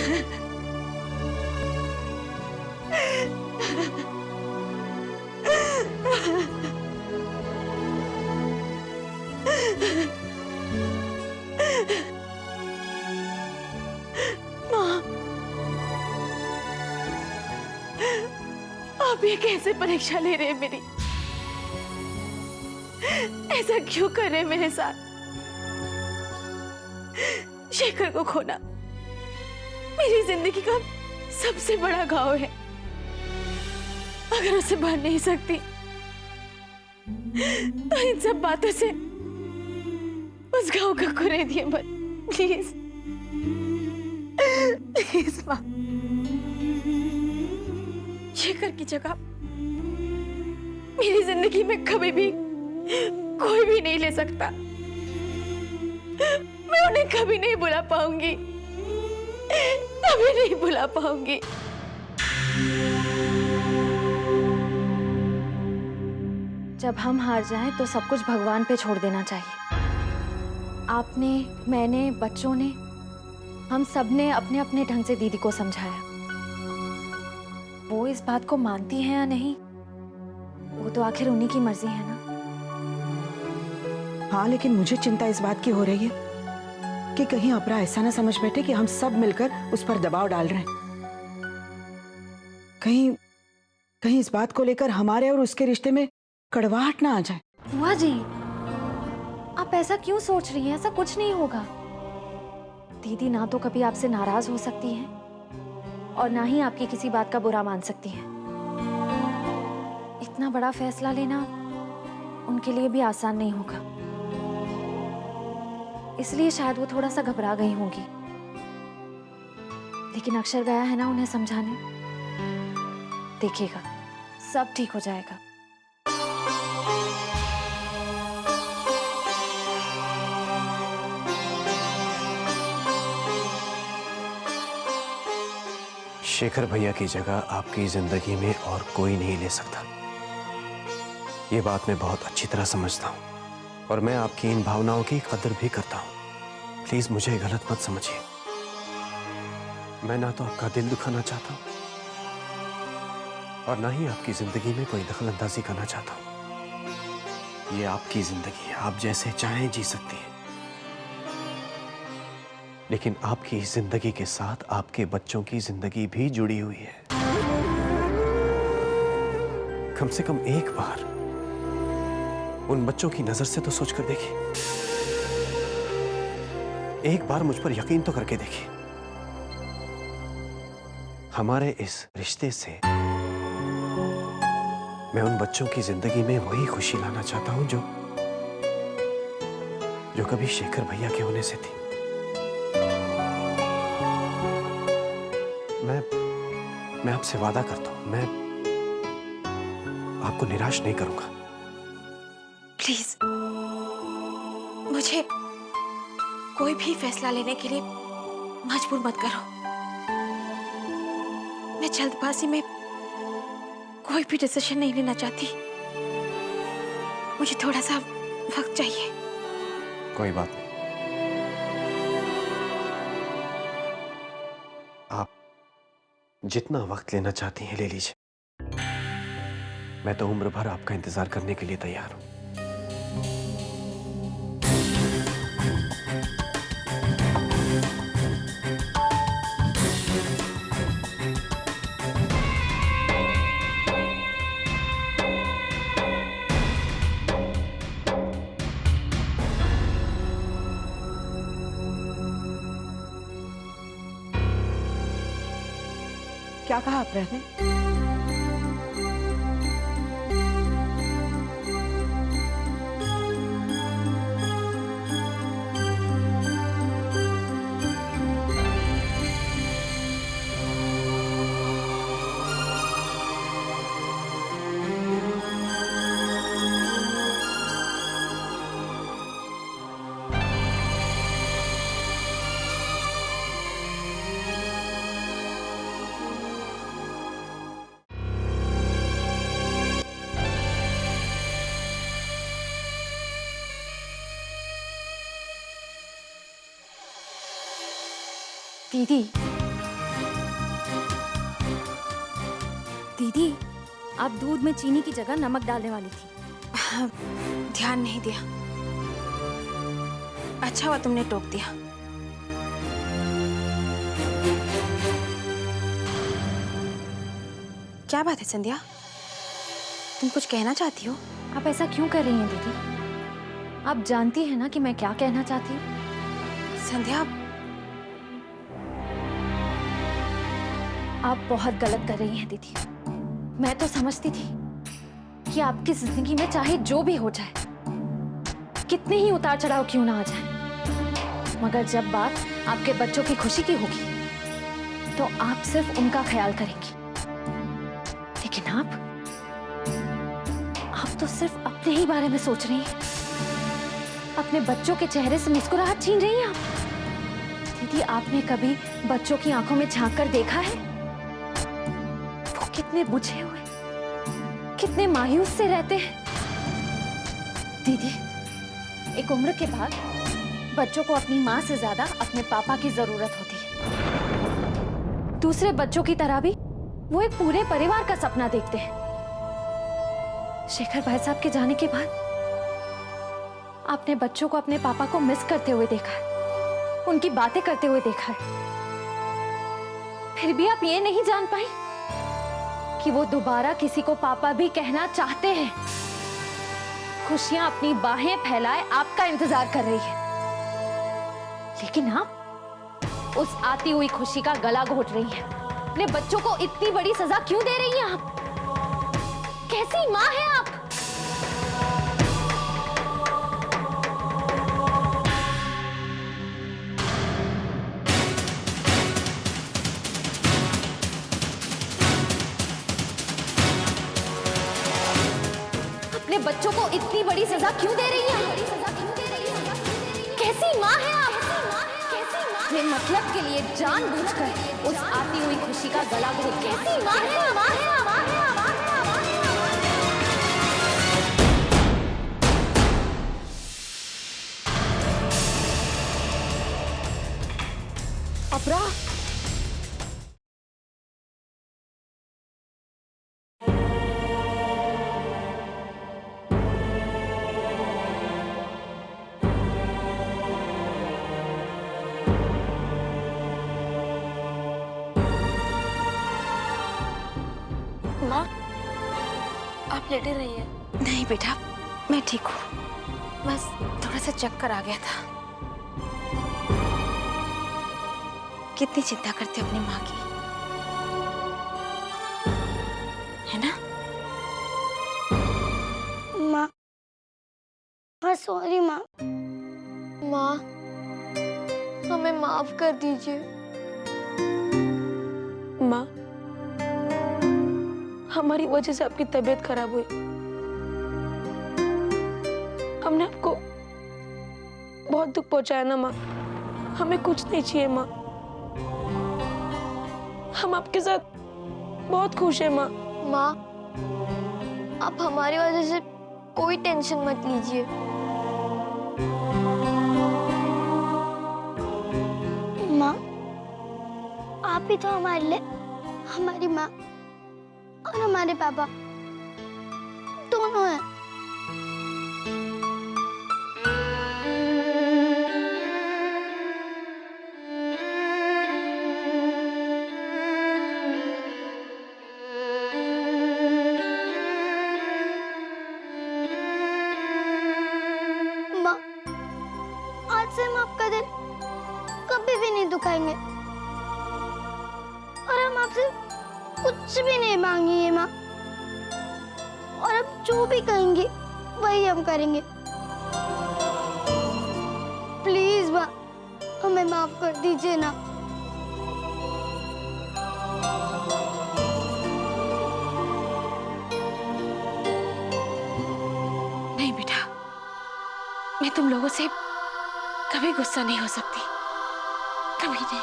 माँ, आप ये कैसे परीक्षा ले रहे हैं मेरी? ऐसा क्यों कर रहे हैं मेरे साथ? शेखर को खोना मेरी जिंदगी का सबसे बड़ा घाव है। अगर उसे भर नहीं सकती तो इन सब बातों से उस घाव का कुरेदिए मत, प्लीज प्लीज माँ। शेखर की जगह मेरी जिंदगी में कभी भी कोई भी नहीं ले सकता। मैं उन्हें कभी नहीं बुला पाऊंगी, कभी नहीं बुला पाऊंगी। जब हम हार जाएं तो सब कुछ भगवान पे छोड़ देना चाहिए। आपने, मैंने, बच्चों ने, हम सब ने अपने अपने ढंग से दीदी को समझाया। वो इस बात को मानती है या नहीं, वो तो आखिर उन्हीं की मर्जी है ना। हाँ, लेकिन मुझे चिंता इस बात की हो रही है कि कहीं अपरा ऐसा ना समझ बैठे कि हम सब मिलकर उस पर दबाव डाल रहे हैं। कहीं इस बात को लेकर हमारे और उसके रिश्ते में कड़वाहट ना आ जाए। बुआ जी, आप ऐसा क्यों सोच रही हैं? ऐसा कुछ नहीं होगा। दीदी ना तो कभी आपसे नाराज हो सकती हैं और ना ही आपकी किसी बात का बुरा मान सकती हैं। इतना बड़ा फैसला लेना उनके लिए भी आसान नहीं होगा, इसलिए शायद वो थोड़ा सा घबरा गई होंगी। लेकिन अक्षर गया है ना उन्हें समझाने। देखिएगा, सब ठीक हो जाएगा। शेखर भैया की जगह आपकी जिंदगी में और कोई नहीं ले सकता। ये बात मैं बहुत अच्छी तरह समझता हूं और मैं आपकी इन भावनाओं की कदर भी करता हूं। प्लीज मुझे गलत मत समझिए। मैं ना तो आपका दिल दुखाना चाहता हूं और ना ही आपकी जिंदगी में कोई दखल अंदाजी करना चाहता हूं। ये आपकी जिंदगी है, आप जैसे चाहें जी सकती हैं, लेकिन आपकी जिंदगी के साथ आपके बच्चों की जिंदगी भी जुड़ी हुई है। कम से कम एक बार उन बच्चों की नजर से तो सोच कर देखिए। एक बार मुझ पर यकीन तो करके देखिए। हमारे इस रिश्ते से मैं उन बच्चों की जिंदगी में वही खुशी लाना चाहता हूं जो कभी शेखर भैया के होने से थी। मैं आपसे वादा करता हूं, मैं आपको निराश नहीं करूंगा। प्लीज मुझे कोई भी फैसला लेने के लिए मजबूर मत करो। मैं जल्दबाजी में कोई भी डिसीजन नहीं लेना चाहती। मुझे थोड़ा सा वक्त चाहिए। कोई बात नहीं, आप जितना वक्त लेना चाहती हैं ले लीजिए। मैं तो उम्र भर आपका इंतजार करने के लिए तैयार हूं। क्या कहा अपरा ने? दीदी, आप दूध में चीनी की जगह नमक डालने वाली थी। ध्यान नहीं दिया। अच्छा हुआ तुमने टोक दिया। क्या बात है संध्या, तुम कुछ कहना चाहती हो? आप ऐसा क्यों कर रही हैं दीदी? आप जानती हैं ना कि मैं क्या कहना चाहती हूँ। संध्या, आप बहुत गलत कर रही हैं दीदी। मैं तो समझती थी कि आपकी जिंदगी में चाहे जो भी हो जाए, कितने ही उतार चढ़ाव क्यों ना आ जाए, मगर जब बात आपके बच्चों की खुशी की होगी तो आप सिर्फ उनका ख्याल करेंगी। लेकिन आप तो सिर्फ अपने ही बारे में सोच रही हैं। अपने बच्चों के चेहरे से मुस्कुराहट छीन रही हैं आप। दीदी, आपने कभी बच्चों की आंखों में झांक कर देखा है? वो कितने बुझे हुए, कितने मायूस से रहते हैं। दीदी, एक उम्र के बाद बच्चों को अपनी माँ से ज्यादा अपने पापा की जरूरत होती है। दूसरे बच्चों की तरह भी वो एक पूरे परिवार का सपना देखते हैं। शेखर भाई साहब के जाने के बाद आपने बच्चों को अपने पापा को मिस करते हुए देखा है, उनकी बातें करते हुए देखा है। फिर भी आप ये नहीं जान पाई कि वो दोबारा किसी को पापा भी कहना चाहते हैं। खुशियां अपनी बाहें फैलाए आपका इंतजार कर रही है, लेकिन आप उस आती हुई खुशी का गला घोट रही हैं। अपने बच्चों को इतनी बड़ी सजा क्यों दे रही हैं आप? कैसी माँ है आप? अपने बच्चों को इतनी बड़ी सजा क्यों दे रही हैं? कैसी माँ है आप? अपने मतलब के लिए जानबूझकर उस आती हुई खुशी का गला घोट। कैसी माँ है? अपरा, माँ, आप लेटे रहिए। नहीं बेटा, मैं ठीक हूँ, बस थोड़ा सा चक्कर आ गया था। कितनी चिंता करते हो अपनी माँ की, है ना? माँ, हाँ सॉरी माँ। माँ, हमें माफ कर दीजिए। माँ, हमारी वजह से आपकी तबीयत खराब हुई। हमने आपको बहुत दुख पहुंचाया ना माँ। हमें कुछ नहीं चाहिए माँ, हम आपके साथ बहुत खुश हैं माँ। माँ, आप हमारी वजह से कोई टेंशन मत लीजिए। माँ, आप ही तो हमारे लिए हमारी माँ और हमारे पापा दोनों हैं। माँ, आज से हम आपका दिल कभी भी नहीं दुखाएंगे और हम आपसे कुछ भी नहीं मांगेंगे माँ, और आप जो भी कहेंगे वही हम करेंगे। प्लीज माँ, हमें माफ कर दीजिए ना। नहीं बेटा, मैं तुम लोगों से कभी गुस्सा नहीं हो सकती, कभी नहीं।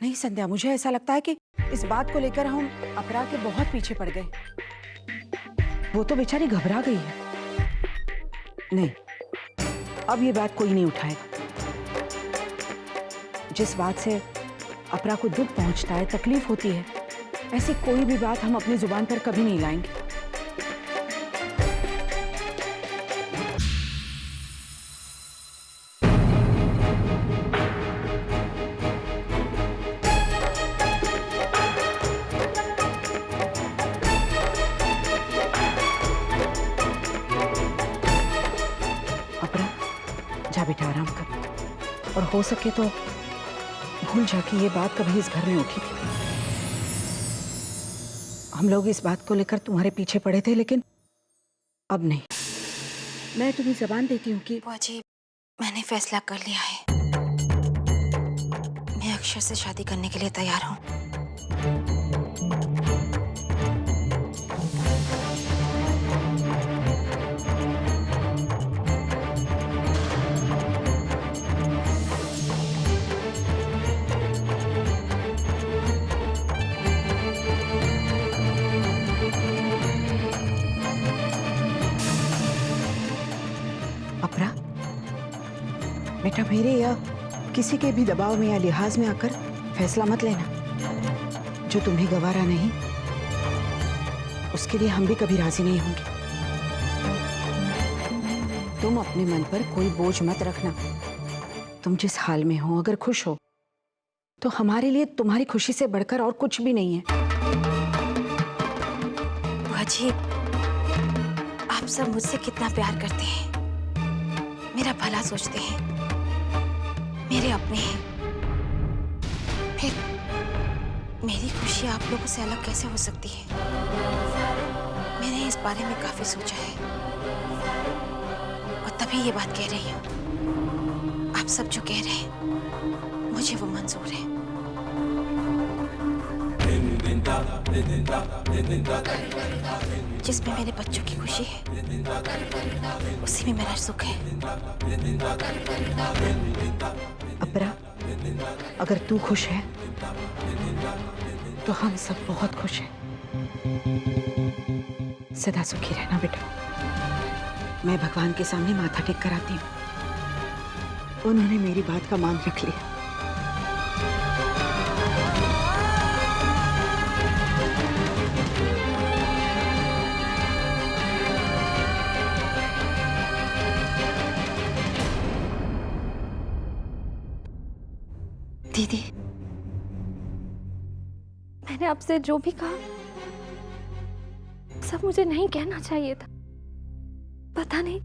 नहीं संध्या, मुझे ऐसा लगता है कि इस बात को लेकर हम अपरा के बहुत पीछे पड़ गए। वो तो बेचारी घबरा गई है। नहीं, अब ये बात कोई नहीं उठाएगा। जिस बात से अपरा को दुख पहुंचता है, तकलीफ होती है, ऐसी कोई भी बात हम अपनी जुबान पर कभी नहीं लाएंगे। अपरा, जा बेटा आराम कर, और हो सके तो भूल जा कि ये बात कभी इस घर में उठी थी। हम लोग इस बात को लेकर तुम्हारे पीछे पड़े थे, लेकिन अब नहीं। मैं तुम्हें जबान देती हूँ कि बुआ जी, मैंने फैसला कर लिया है। मैं अक्षर से शादी करने के लिए तैयार हूँ। अपरा, बेटा मेरे या किसी के भी दबाव में या लिहाज में आकर फैसला मत लेना। जो तुम्हें गवारा नहीं, उसके लिए हम भी कभी राजी नहीं होंगे। तुम अपने मन पर कोई बोझ मत रखना। तुम जिस हाल में हो, अगर खुश हो तो हमारे लिए तुम्हारी खुशी से बढ़कर और कुछ भी नहीं है। बुआ जी, आप सब मुझसे कितना प्यार करते हैं, मेरा भला सोचते हैं, मेरे अपने हैं। फिर मेरी खुशी आप लोगों से अलग कैसे हो सकती है? मैंने इस बारे में काफी सोचा है और तभी ये बात कह रही हूँ। आप सब जो कह रहे हैं, मुझे वो मंजूर है। जिसमें मेरे बच्चों की खुशी है, उसी में मेरा सुख है। अपरा, अगर तू खुश है तो हम सब बहुत खुश हैं। सदा सुखी रहना बेटा। मैं भगवान के सामने माथा टेक कर आती हूँ। उन्होंने मेरी बात का मान रख लिया। दीदी, मैंने आपसे जो भी कहा सब मुझे नहीं कहना चाहिए था। पता नहीं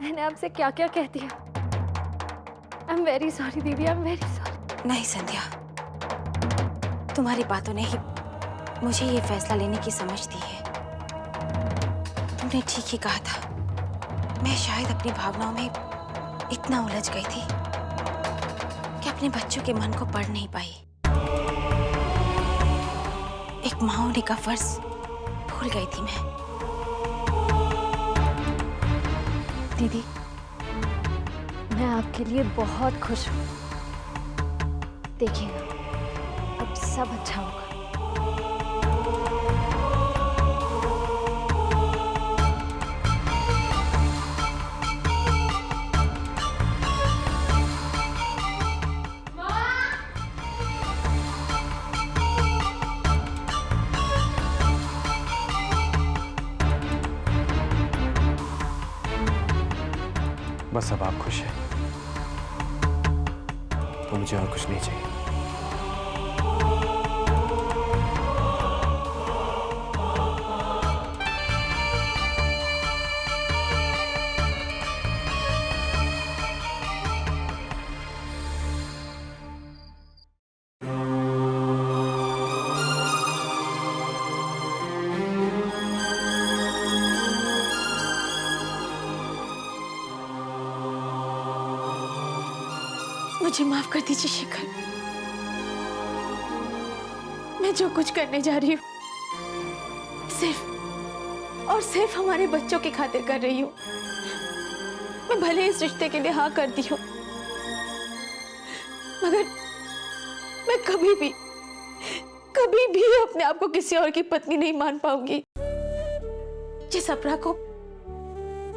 मैंने आपसे क्या क्या कह दिया। आई एम वेरी सॉरी दीदी, आई एम वेरी सॉरी। नहीं संध्या, तुम्हारी बातों ने ही मुझे ये फैसला लेने की समझ दी है। तुमने ठीक ही कहा था। मैं शायद अपनी भावनाओं में इतना उलझ गई थी कि अपने बच्चों के मन को पढ़ नहीं पाई। एक माँ होने का फर्ज भूल गई थी मैं। दीदी, मैं आपके लिए बहुत खुश हूँ। देखिएगा, अब सब अच्छा होगा। बस अब आप खुश हैं तो मुझे और कुछ नहीं चाहिए। मुझे माफ कर दीजिए शेखर। मैं जो कुछ करने जा रही हूँ सिर्फ और सिर्फ हमारे बच्चों की खातिर कर रही हूँ। मैं भले इस रिश्ते के लिए हाँ कर दी हूँ, मगर मैं कभी भी अपने आप को किसी और की पत्नी नहीं मान पाऊंगी। जिस अपरा को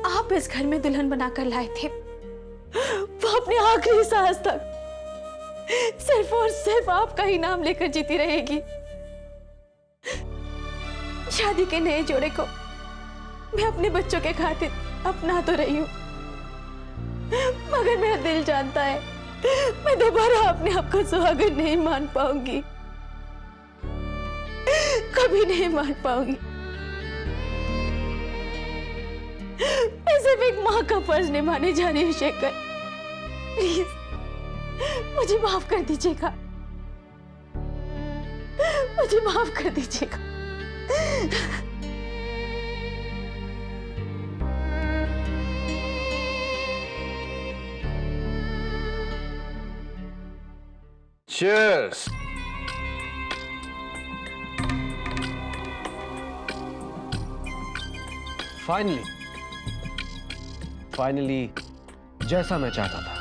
आप इस घर में दुल्हन बनाकर लाए थे, वो अपने आखिरी सांस तक सिर्फ और सिर्फ आपका ही नाम लेकर जीती रहेगी। शादी के नए जोड़े को मैं अपने बच्चों के खातिर अपना तो रही हूं, मगर मेरा दिल जानता है मैं दोबारा अपने आप को सुहागन नहीं मान पाऊंगी, कभी नहीं मान पाऊंगी। मैं सिर्फ एक माँ का फर्ज निभाने जा रही हूँ शेखर, प्लीज मुझे माफ कर दीजिएगा, मुझे माफ कर दीजिएगा। Cheers! फाइनली जैसा मैं चाहता था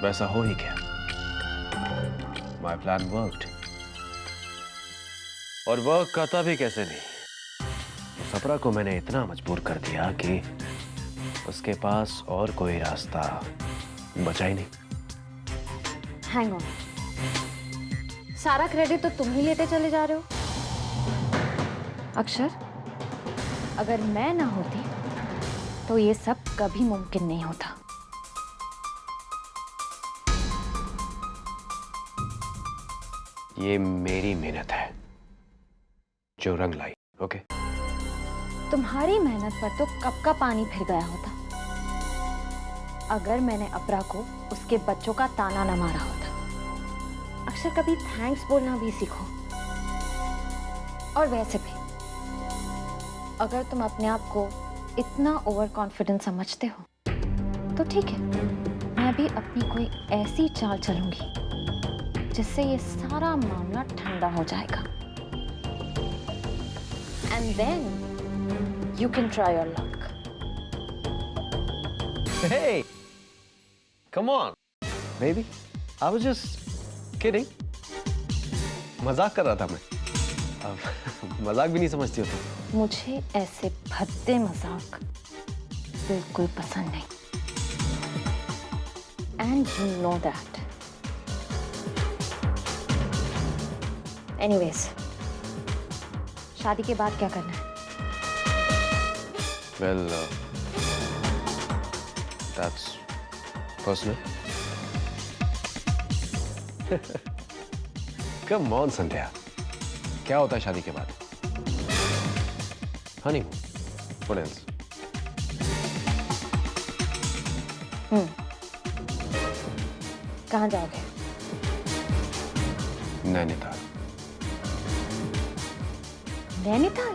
वैसा हो ही गया। माई प्लान वर्कड, और वर्क करता भी कैसे नहीं। सपरा को मैंने इतना मजबूर कर दिया कि उसके पास और कोई रास्ता बचा ही नहीं। हैंग ऑन, सारा क्रेडिट तो तुम ही लेते चले जा रहे हो। अक्षर, अगर मैं ना होती तो ये सब कभी मुमकिन नहीं होता। ये मेरी मेहनत है जो रंग लाई। ओके, तुम्हारी मेहनत पर तो कब का पानी फिर गया होता अगर मैंने अपरा को उसके बच्चों का ताना न मारा होता। अक्षर, कभी थैंक्स बोलना भी सीखो। और वैसे भी अगर तुम अपने आप को इतना ओवर कॉन्फिडेंट समझते हो तो ठीक है, मैं भी अपनी कोई ऐसी चाल चलूंगी जिससे ये सारा मामला ठंडा हो जाएगा। And then you can try your luck. Hey, come on, baby. I was just kidding. मजाक कर रहा था मैं। अब मजाक भी नहीं समझती हो तुम। मुझे ऐसे भद्दे मजाक बिल्कुल पसंद नहीं। And you know that. Anyways, शादी के बाद क्या करना है? Well, that's personal. Come on, संध्या। क्या होता है शादी के बाद? Honeymoon, what else? कहाँ जाओगे? नैनीताल। नैनीताल?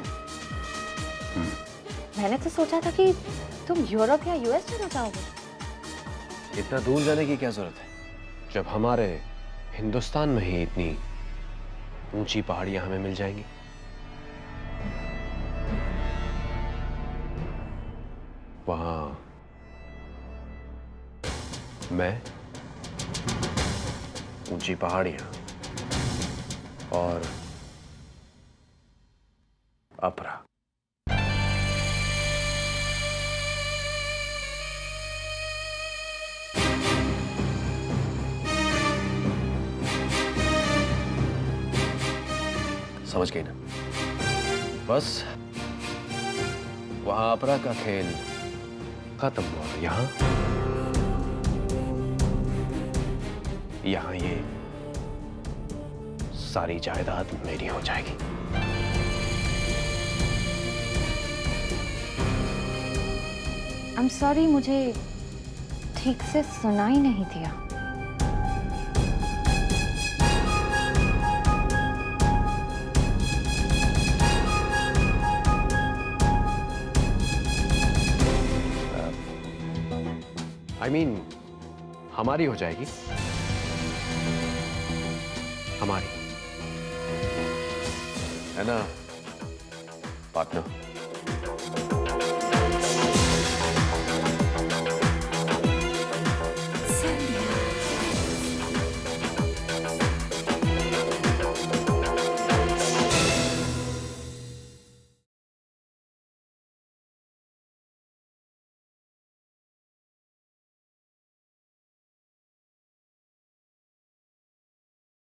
मैंने तो सोचा था कि तुम यूरोप या यूएस जाना चाहोगे। इतना दूर जाने की क्या जरूरत है जब हमारे हिंदुस्तान में ही इतनी ऊंची पहाड़ियां हमें मिल जाएंगी। वहां मैं, ऊंची पहाड़ियां और अपरा। समझ गई ना? बस वहां अपरा का खेल खत्म हुआ। यहां ये सारी जायदाद मेरी हो जाएगी। आई एम सॉरी, मुझे ठीक से सुना ही नहीं दिया। I mean, हमारी हो जाएगी। हमारी, है ना पार्टनर?